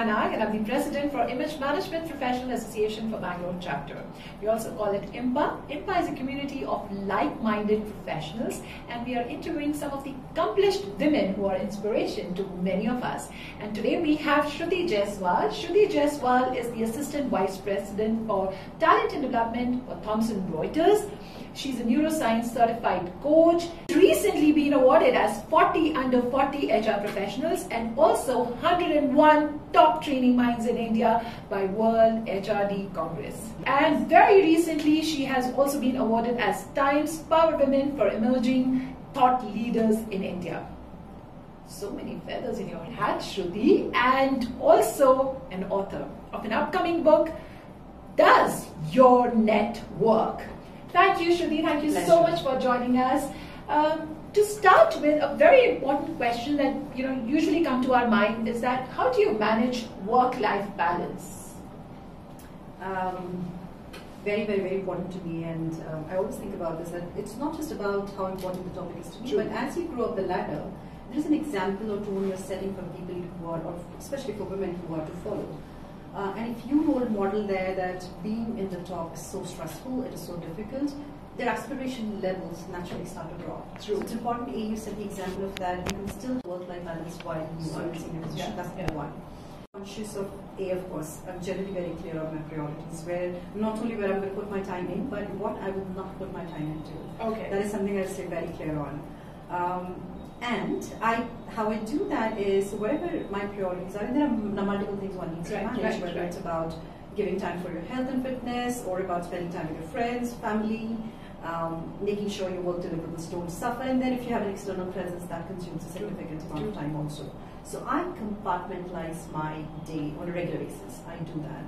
Shikha Nag, and I'm the President for Image Management Professional Association for Bangalore Chapter. We also call it IMPA. IMPA is a community of like-minded professionals, and we are interviewing some of the accomplished women who are inspiration to many of us. And today we have Shruti Jaiswal. Shruti Jaiswal is the Assistant Vice President for Talent and Development for Thomson Reuters. She's a Neuroscience certified coach. Recently been awarded as 40 under 40 HR professionals and also 101 top training minds in India by World HRD Congress. And very recently she has also been awarded as Times Power Women for Emerging Thought Leaders in India. So many feathers in your hat, Shruti, and also an author of an upcoming book, Does Your Net Work? Thank you, Shruti. Thank you so much for joining us. To start with, a very important question that usually come to our mind is that how do you manage work-life balance? Very, very, very important to me, and I always think about this, that it's not just about how important the topic is to me, but as you grow up the ladder, there's an example or tone you're setting for people who are, or especially for women who are to follow. And if you role model there that being in the top is so stressful, it is so difficult, their aspiration levels naturally start to drop. True. So it's important, you set the example of that, you can still work-life balance while you are in senior position. That's number one. Conscious of of course, I'm generally very clear on my priorities, where not only where I'm going to put my time in, but what I will not put my time into. Okay. That is something I stay very clear on. And how I do that is whatever my priorities are, and there are multiple things one needs to manage, whether it's about giving time for your health and fitness, or about spending time with your friends, family, making sure your work deliverables don't suffer, and then if you have an external presence, that consumes a significant amount of time also. So I compartmentalize my day on a regular basis. I do that.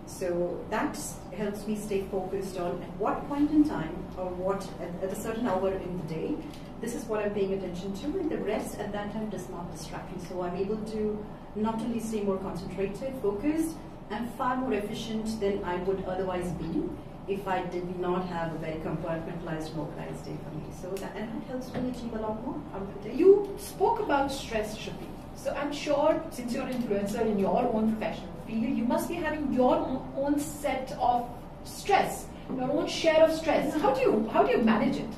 So that helps me stay focused on at what point in time, or what at a certain hour in the day, this is what I'm paying attention to, and the rest at that time does not distract me. So I'm able to not only stay more concentrated, focused, and far more efficient than I would otherwise be if I did not have a very compartmentalized and organized day for me. So that helps me achieve a lot more out of the day. You spoke about stress, Shruti. So I'm sure, since you're an influencer in your own professional field, you must be having your own set of stress, your own share of stress. How do you manage it?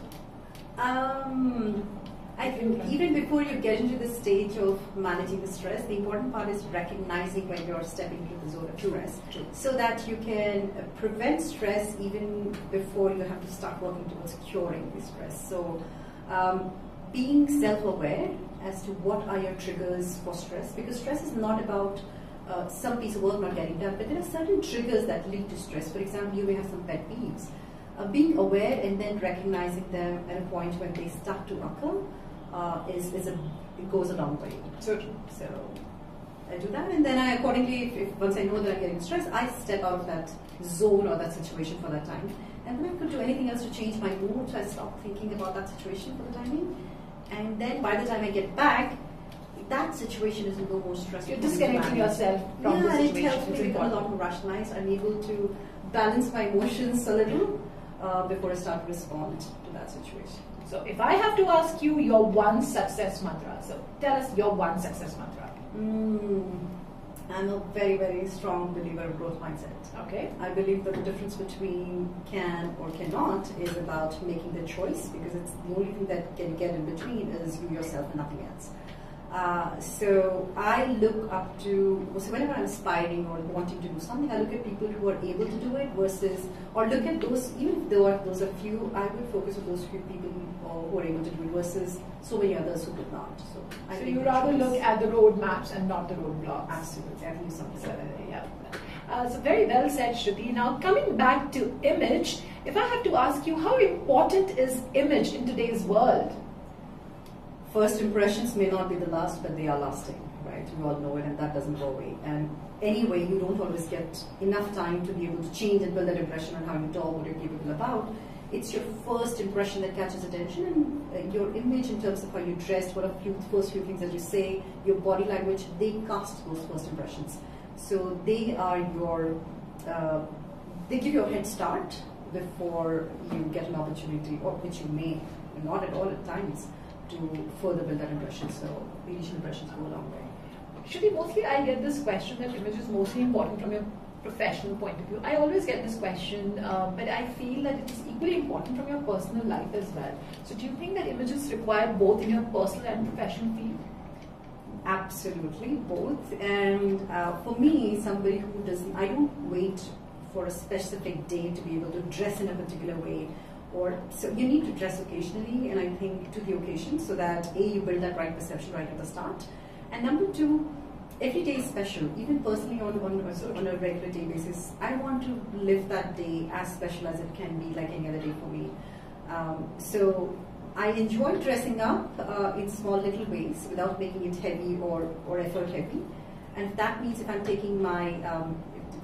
I think even before you get into the stage of managing the stress, the important part is recognizing when you're stepping into the zone of stress, so that you can prevent stress even before you have to start working towards curing the stress. So being self-aware as to what are your triggers for stress, because stress is not about some piece of work not getting done, but there are certain triggers that lead to stress. For example, you may have some pet peeves. Being aware and then recognizing them at a point when they start to occur it goes a long way. So I do that, and then I accordingly, once I know that I'm getting stressed, I step out of that zone or that situation for that time, and then I could do anything else to change my mood. So I stop thinking about that situation for the time being, and then by the time I get back, that situation is no more stressful. You're disconnecting yourself from the situation. Yeah, it helps me become a lot more rationalized. I'm able to balance my emotions a little before I start to respond to that situation. So if I have to ask you your one success mantra, so tell us your one success mantra. I'm a very, very strong believer of growth mindset. Okay. I believe that the difference between can or cannot is about making the choice, because it's the only thing that can get in between is you yourself and nothing else. So I look up to, so whenever I'm aspiring or wanting to do something, I look at people who are able to do it versus, or look at those, even if those are few, I would focus on those few people who are able to do it versus so many others who did not. So you rather look at the road maps and not the roadblocks. Absolutely, I think something like that. Yeah. So very well said, Shruti. Now coming back to image, if I have to ask you, how important is image in today's world? First impressions may not be the last, but they are lasting, right? We all know it, and that doesn't go away. And anyway, you don't always get enough time to be able to change and build that impression on how you talk, what you're capable about. It's your first impression that catches attention, and your image in terms of how you dressed, what are the first few things that you say, your body language, they cast those first impressions. So they are your, they give you a head start before you get an opportunity, or which you may not at all at times, to further build that impression. So the initial impressions go a long way. Shruti, mostly I get this question that image is mostly important from your professional point of view. I always get this question, but I feel that it is equally important from your personal life as well. So do you think that image is required both in your personal and professional field? Absolutely, both. And for me, somebody who doesn't, I don't wait for a specific day to be able to dress in a particular way. Or so you need to dress occasionally, and I think to the occasion, so that A, you build that right perception right at the start, and number two, every day is special. Even personally, on a regular day basis, I want to live that day as special as it can be, like any other day for me. So I enjoy dressing up in small little ways without making it heavy or effort heavy. And if that means if I'm taking my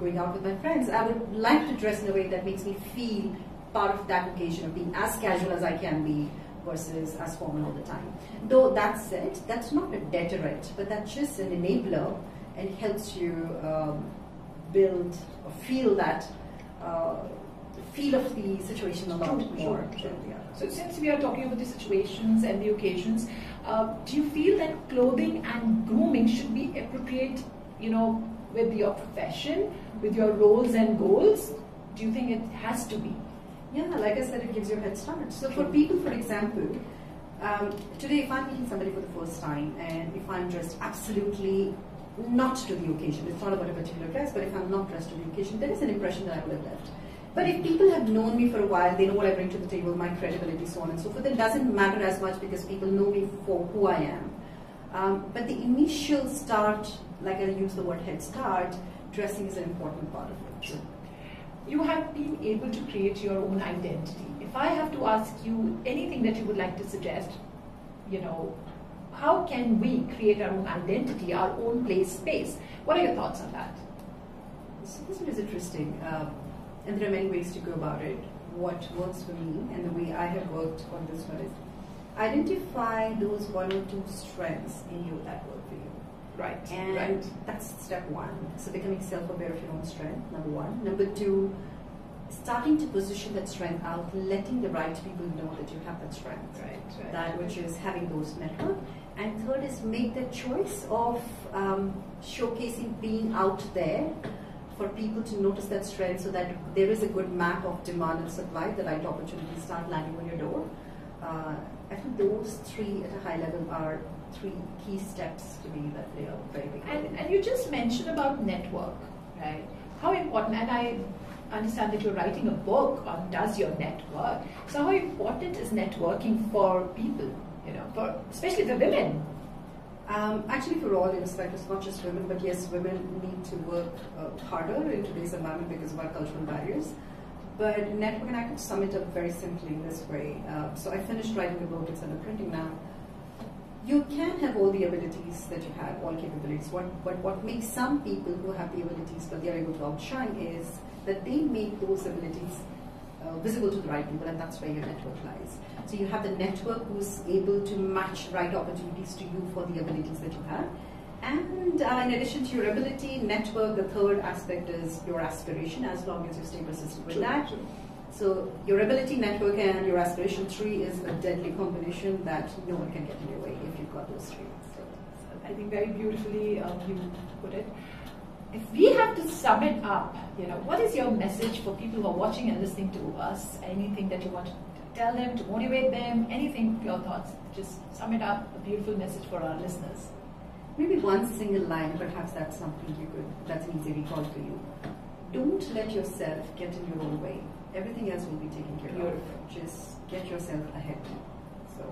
going out with my friends, I would like to dress in a way that makes me feel part of that occasion, of being as casual as I can be versus as formal all the time. Though that said, that's not a deterrent, but that's just an enabler, and helps you build or feel that feel of the situation a lot more. Sure. So since we are talking about the situations and the occasions, do you feel that clothing and grooming should be appropriate, with your profession, with your roles and goals? Do you think it has to be? Yeah, like I said, it gives you a head start. So for people, for example, today if I'm meeting somebody for the first time, and if I'm dressed absolutely not to the occasion, it's not about a particular dress, but if I'm not dressed to the occasion, there is an impression that I would have left. But if people have known me for a while, they know what I bring to the table, my credibility, so on and so forth, it doesn't matter as much because people know me for who I am. But the initial start, like I use the word head start, dressing is an important part of it. Sure. You have been able to create your own identity. If I have to ask you anything that you would like to suggest, how can we create our own identity, our own place, space? What are your thoughts on that? So this one is interesting, and there are many ways to go about it. What works for me, and the way I have worked on this one is identify those one or two strengths in you that work for you. Right. And that's step one. So becoming self-aware of your own strength, number one. Number two, starting to position that strength out, letting the right people know that you have that strength. Right. That which is having those network. And third is make the choice of showcasing, being out there for people to notice that strength, so that there is a good map of demand and supply, the right opportunities start landing on your door. I think those three at a high level are three key steps to me that they are very big. And you just mentioned about network, right? How important, and I understand that you're writing a book on does your network. So how important is networking for people, especially for women? Actually for all, in fact, it's not just women, but yes, women need to work harder in today's environment because of our cultural barriers. But networking, I could sum it up very simply in this way. So I finished writing the book, it's under printing now. You can have all the abilities that you have, all capabilities. But what makes some people who have the abilities but they are able to outshine is that they make those abilities visible to the right people, and that's where your network lies. So you have the network who's able to match right opportunities to you for the abilities that you have. And in addition to your ability, network, the third aspect is your aspiration, as long as you stay persistent with that. True. So your ability, network, and your aspiration, three is a deadly combination that no one can get in your way if you've got those three. So I think very beautifully you put it. If we have to sum it up, what is your message for people who are watching and listening to us? Anything that you want to tell them, to motivate them, anything, your thoughts? Just sum it up, a beautiful message for our listeners. Maybe one single line, perhaps that's something that's an easy recall for you. Don't let yourself get in your own way. Everything else will be taken care of. Just get yourself ahead. So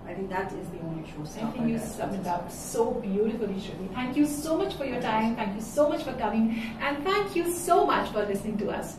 I think that is the only showstopper. I think you summed it up so beautifully, Shruti. Thank you so much for your time. Thank you so much for coming. And thank you so much for listening to us.